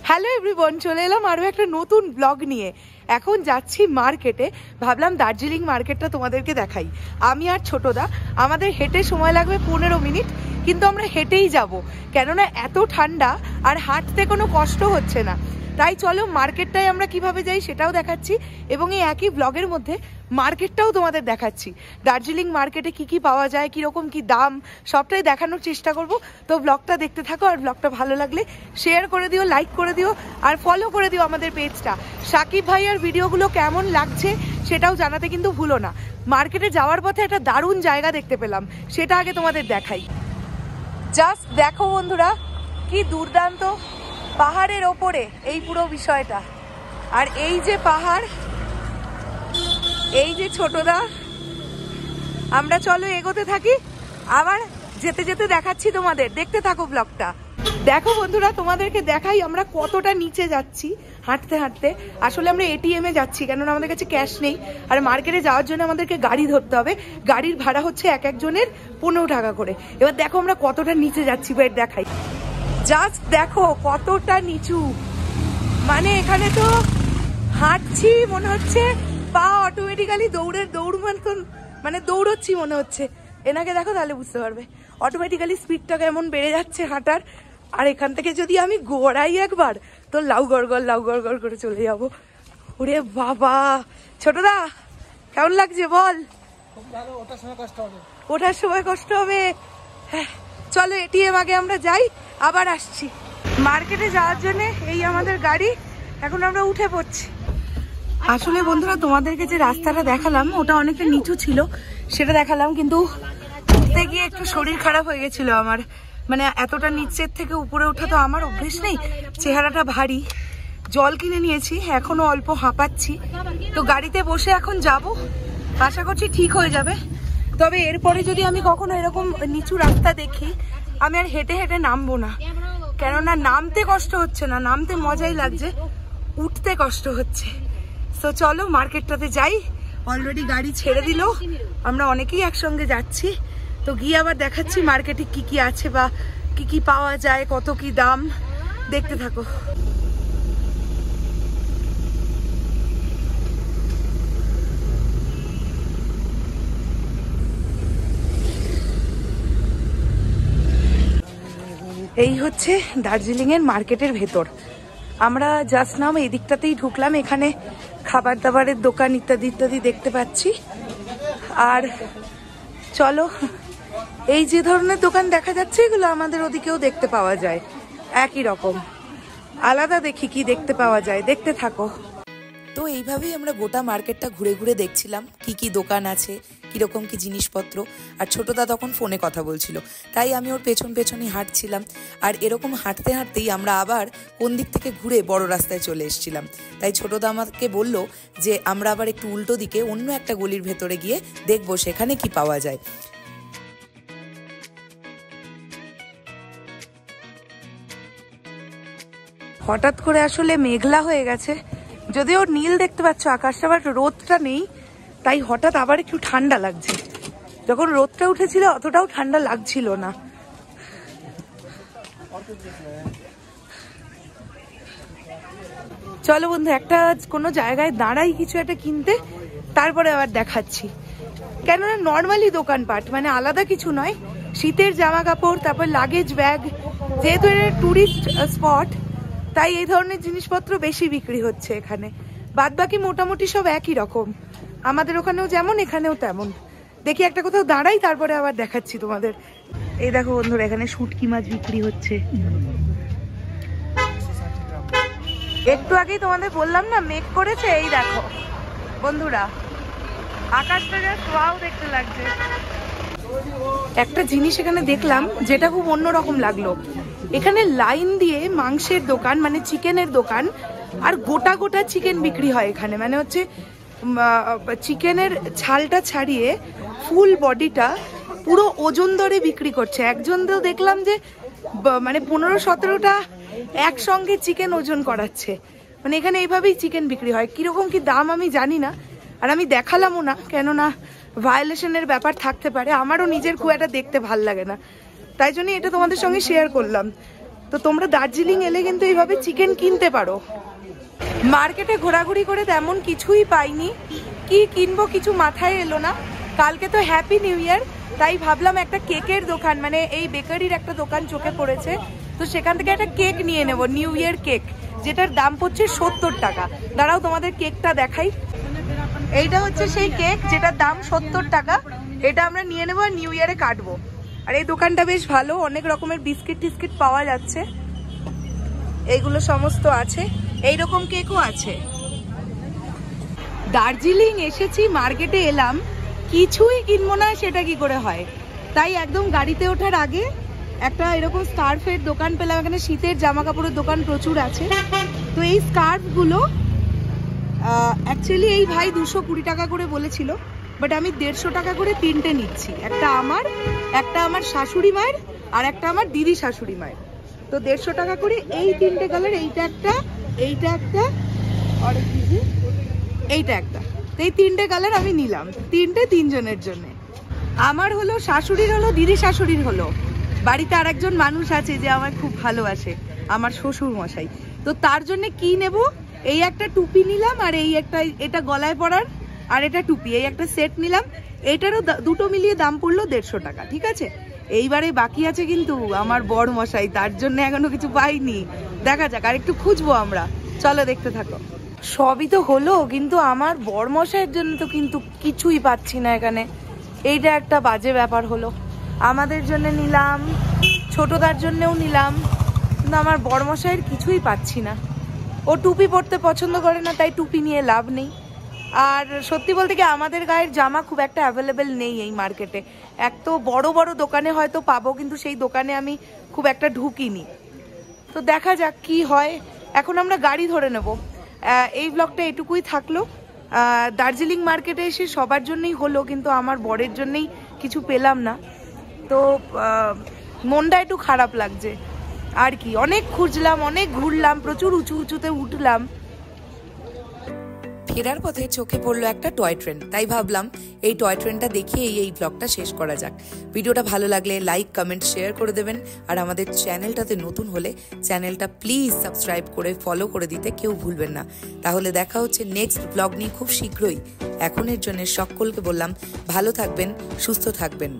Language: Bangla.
হ্যালো এভরিওয়ান, চলে এলাম আরও একটা নতুন ব্লগ নিয়ে। এখন যাচ্ছি মার্কেটে, ভাবলাম দার্জিলিং মার্কেটটা তোমাদেরকে দেখাই। আমি আর ছোটদা, আমাদের হেঁটে সময় লাগবে 15 মিনিট, কিন্তু আমরা হেঁটেই যাব, কেননা এত ঠান্ডা আর হাঁটতে কোনো কষ্ট হচ্ছে না। তাই চলো মার্কেটটায় আমরা কিভাবে যাই সেটাও দেখাচ্ছি, এবং এই একই ব্লগের মধ্যে মার্কেটটাও তোমাদের দেখাচ্ছি। দার্জিলিং মার্কেটে কি কি পাওয়া যায়, কিরকম কি দাম, সবটাই দেখানোর চেষ্টা করব। তো ব্লগটা দেখতে থাকো, আর ব্লগটা ভালো লাগলে শেয়ার করে দিও, লাইক করে দিও, আর ফলো করে দিও আমাদের পেজটা। সাকিব ভাইয়ার ভিডিওগুলো কেমন লাগছে সেটাও জানাতে কিন্তু ভুলো না। মার্কেটে যাওয়ার পথে একটা দারুণ জায়গা দেখতে পেলাম, সেটা আগে তোমাদের দেখাই। জাস্ট দেখো বন্ধুরা, কি দুর্দান্ত পাহাড়ের ওপরে এই পুরো বিষয়টা। আর এই যে পাহাড়, এই যে ছোটদা, আমরা চলো এগোতে থাকি, আবার যেতে যেতে দেখাচ্ছি তোমাদের, দেখতে থাকো ব্লগটা। দেখো বন্ধুরা, তোমাদেরকে দেখাই আমরা কতটা নিচে যাচ্ছি হাঁটতে হাঁটতে। আসলে আমরা এটিএম এ যাচ্ছি, কেননা আমাদের কাছে ক্যাশ নেই, আর মার্কেটে যাওয়ার জন্য আমাদেরকে গাড়ি ধরতে হবে। গাড়ির ভাড়া হচ্ছে এক একজনের 15 টাকা করে। এবার দেখো আমরা কতটা নিচে যাচ্ছি, বের দেখাই। জাস্ট দেখো কতটা নিচু, মানে এখানে তো হাঁটছি মনে হচ্ছে পা অটোমেটিক্যালি দৌড় মতন, মানে দৌড়চ্ছি মনে হচ্ছে। এনাকে দেখো তাহলে বুঝতে পারবে অটোমেটিক্যালি স্পিডটা কেমন বেড়ে যাচ্ছে হাঁটার। আর এখান থেকে যদি আমি গোড়াই একবার, তো লাউ গড় করে চলে যাবো। ওরে বাবা, ছোটদা কেমন লাগছে বল? ওঠার সময় কষ্ট হবে। হ্যাঁ চলো এটিএম আগে আমরা যাই, আবার আসছি। মার্কেটে যাওয়ার জন্য এই আমাদের গাড়ি, এখন আমরা উঠে পড়ছি। আসলে বন্ধুরা, তোমাদেরকে যে রাস্তাটা দেখালাম ওটা অনেকটা নিচু ছিল, সেটা দেখালাম, কিন্তু উঠতে গিয়ে একটু শরীর খারাপ হয়ে গেছিল আমার। মানে এতটা নিচের থেকে উপরে ওঠা তো আমার অভ্যেস নেই, চেহারাটা ভারী। জল কিনে নিয়েছি, এখনো অল্প হাঁপাচ্ছি। তো গাড়িতে বসে এখন যাব, আশা করছি ঠিক হয়ে যাবে। তবে এরপরে যদি আমি কখনো এরকম নিচু রাস্তা দেখি, আমি আর হেঁটে হেঁটে নামবো না, কেননা নামতে কষ্ট হচ্ছে না, নামতে মজাই লাগছে, উঠতে কষ্ট হচ্ছে। তো চলো মার্কেটটাতে যাই। অলরেডি গাড়ি ছেড়ে দিল, আমরা অনেকেই একসঙ্গে যাচ্ছি। তো গিয়ে আবার দেখাচ্ছি মার্কেটে কি কি আছে বা কি কি পাওয়া যায়, কত কি দাম, দেখতে থাকো। এই হচ্ছে দার্জিলিং এর মার্কেটের ভেতর। আমরা জাস্ট নাম এই দিকটাতেই ঢুকলাম, এখানে খাবার দাবারের দোকান ইত্যাদি ইত্যাদি দেখতে পাচ্ছি। আর চলো, এই যে ধরনের দোকান দেখা যাচ্ছে এগুলো আমাদের ওদিকেও দেখতে পাওয়া যায়, একই রকম। আলাদা দেখি কি দেখতে পাওয়া যায়, দেখতে থাকো। তো এইভাবেই আমরা গোটা মার্কেটটা ঘুরে ঘুরে দেখছিলাম কি কি দোকান আছে, কিরকম কি জিনিসপত্র। আর ছোটদা তখন ফোনে কথা বলছিল, তাই আমি ওর পেছনই হাঁটছিলাম। আর এরকম হাঁটতে হাঁটতেই আমরা আবার কোন দিক থেকে ঘুরে বড় রাস্তায় চলে এসেছিলাম। তাই ছোটদা আমাকে বলল যে আমরা আবার একটু উল্টো দিকে অন্য একটা গলির ভেতরে গিয়ে দেখবো সেখানে কি পাওয়া যায়। হঠাৎ করে আসলে মেঘলা হয়ে গেছে, যদিও নীল দেখতে পাচ্ছ আকাশটা, বাট রোদটা নেই, তাই হঠাৎ আবার একটু ঠান্ডা লাগছে। যখন রোদটা উঠেছিল অতটাও ঠান্ডা লাগছিল না। চলো বন্ধু, একটা কোনো জায়গায় দাঁড়াই কিছু একটা কিনতে, তারপরে আবার দেখাচ্ছি। কেননা নর্মালি দোকানপাট, মানে আলাদা কিছু নয়, শীতের জামা কাপড়, তারপর লাগেজ ব্যাগ, যেহেতু এটা টুরিস্ট স্পট, তাই এই ধরনের জিনিসপত্র বেশি বিক্রি হচ্ছে এখানে। বাদ বাকি মোটামুটি সব একই রকম, আমাদের ওখানেও যেমন এখানেও তেমন। দেখি একটা কোথাও দাঁড়াই, তারপরে আবার দেখাচ্ছি তোমাদের। এই দেখো বন্ধুরা, এখানে শুটকি মাছ বিক্রি হচ্ছে। একটু আগেই তোমাদের বললাম না মেঘ করেছে, এই দেখো বন্ধুরা, আকাশটা জাস্ট ওয়াও দেখতে লাগছে। একটা জিনিস এখানে দেখলাম যেটা খুব অন্যরকম লাগলো, এখানে লাইন দিয়ে মাংসের দোকান, মানে চিকেনের দোকান, আর গোটা গোটা চিকেন বিক্রি হয় এখানে। মানে হচ্ছে চিকেনের ছালটা ছাড়িয়ে ফুল বডিটা পুরো ওজন ধরে বিক্রি করছে। একজন তো দেখলাম যে মানে 15-17টা একসঙ্গে চিকেন ওজন করাচ্ছে। মানে এখানে এইভাবেই চিকেন বিক্রি হয়। কিরকম কি দাম আমি জানি না, আর আমি দেখালামও না, কেননা ভায়োলেশনের ব্যাপার থাকতে পারে, আমারও নিজের খুব একটা দেখতে ভাল লাগে না, তাই জন্য এটা তোমাদের সঙ্গে শেয়ার করলাম। তো তোমরা দার্জিলিং এলে কিন্তু এইভাবে চিকেন কিনতে পারো। মার্কেটে ঘোরাঘুরি করে তেমন কিছুই পাইনি, কি কিনবো কিছু মাথায় এলো না। কালকে তো হ্যাপি নিউ ইয়ার, তাই ভাবলাম একটা কেকের দোকান, মানে এই বেকারির একটা দোকান চোখে পড়েছে, তো সেখান থেকে একটা কেক নিয়ে নেব, নিউ ইয়ার কেক, যেটার দাম পড়ছে 70 টাকা। দাঁড়াও তোমাদের কেকটা দেখাই। এইটা হচ্ছে সেই কেক যেটার দাম 70 টাকা। এটা আমরা নিয়ে নেবো আর নিউ ইয়ারে কাটবো। আর এই দোকানটা বেশ ভালো, অনেক রকমের বিস্কিট টিস্কিট পাওয়া যাচ্ছে, এইগুলো সমস্ত আছে, এইরকম কেকও আছে। দার্জিলিং এসেছি, মার্কেটে এলাম, কিছুই কিনবো না সেটা কি করে হয়। তাই একদম গাড়িতে ওঠার আগে একটা এরকম স্কার্ফের দোকান পেলাম। এখানে শীতের জামা কাপড়ের দোকান প্রচুর আছে। তো এই স্কার্ফগুলো অ্যাকচুয়ালি এই ভাই 220 টাকা করে বলেছিল, বাট আমি 150 টাকা করে তিনটে নিচ্ছি, একটা আমার শাশুড়ি মায়ের আর একটা আমার দিদি শাশুড়ি মায়ের। তো 150 টাকা করে এই তিনটে কালার, এইটা একটা, এইটা একটা আর এইটা একটা। তো এই তিনটে কালার আমি নিলাম, তিনটে তিনজনের জন্য। আমার হলো, শাশুড়ির হলো, দিদি শাশুড়ির হলো, বাড়িতে আর একজন মানুষ আছে যে আমার খুব ভালোবাসে, আমার শ্বশুর মশাই। তো তার জন্য কি নেব, এই একটা টুপি নিলাম আর এই একটা, এটা গলায় পরার আর এটা টুপি, এই একটা সেট নিলাম। এইটারও দুটো মিলিয়ে দাম পড়লো 150 টাকা, ঠিক আছে। এইবারে বাকি আছে কিন্তু আমার বড় মশাই, তার জন্য এখনো কিছু পাইনি, দেখা যাক, আর একটু খুঁজবো আমরা, চলো দেখতে থাকো। সবই তো হলো, কিন্তু আমার বড় মশাইয়ের জন্য তো কিন্তু কিছুই পাচ্ছি না এখানে। এইটা একটা বাজে ব্যাপার হলো। আমাদের জন্য নিলাম, ছোটদার জন্যও নিলাম, কিন্তু আমার বড় মশাইয়ের কিছুই পাচ্ছি না। ও টুপি পরতে পছন্দ করে না, তাই টুপি নিয়ে লাভ নেই। আর সত্যি বলতে কি আমাদের গায়ের জামা খুব একটা অ্যাভেলেবেল নেই এই মার্কেটে। এক তো বড় বড় দোকানে হয়তো পাবো, কিন্তু সেই দোকানে আমি খুব একটা ঢুকিনি। তো দেখা যাক কি হয়। এখন আমরা গাড়ি ধরে নেব। এই ব্লগটা এটুকুই থাকলো। দার্জিলিং মার্কেটে এসে সবার জন্যই হলো, কিন্তু আমার বরের জন্যই কিছু পেলাম না, তো মনটা একটু খারাপ লাগছে। আর কি, অনেক খুঁজলাম, অনেক ঘুরলাম, প্রচুর উঁচু উঁচুতে উঠলাম। ফেরার পথে চোখে পড়লো একটা টয় ট্রেন, তাই ভাবলাম এই টয় ট্রেনটা দেখিয়ে এই ব্লগটা শেষ করা যাক। ভিডিওটা ভালো লাগলে লাইক, কমেন্ট, শেয়ার করে দেবেন। আর আমাদের চ্যানেলটাতে নতুন হলে চ্যানেলটা প্লিজ সাবস্ক্রাইব করে ফলো করে দিতে কেউ ভুলবেন না। তাহলে দেখা হচ্ছে নেক্সট ব্লগ নিয়ে খুব শীঘ্রই। এখনের জন্য সকলকে বললাম ভালো থাকবেন, সুস্থ থাকবেন।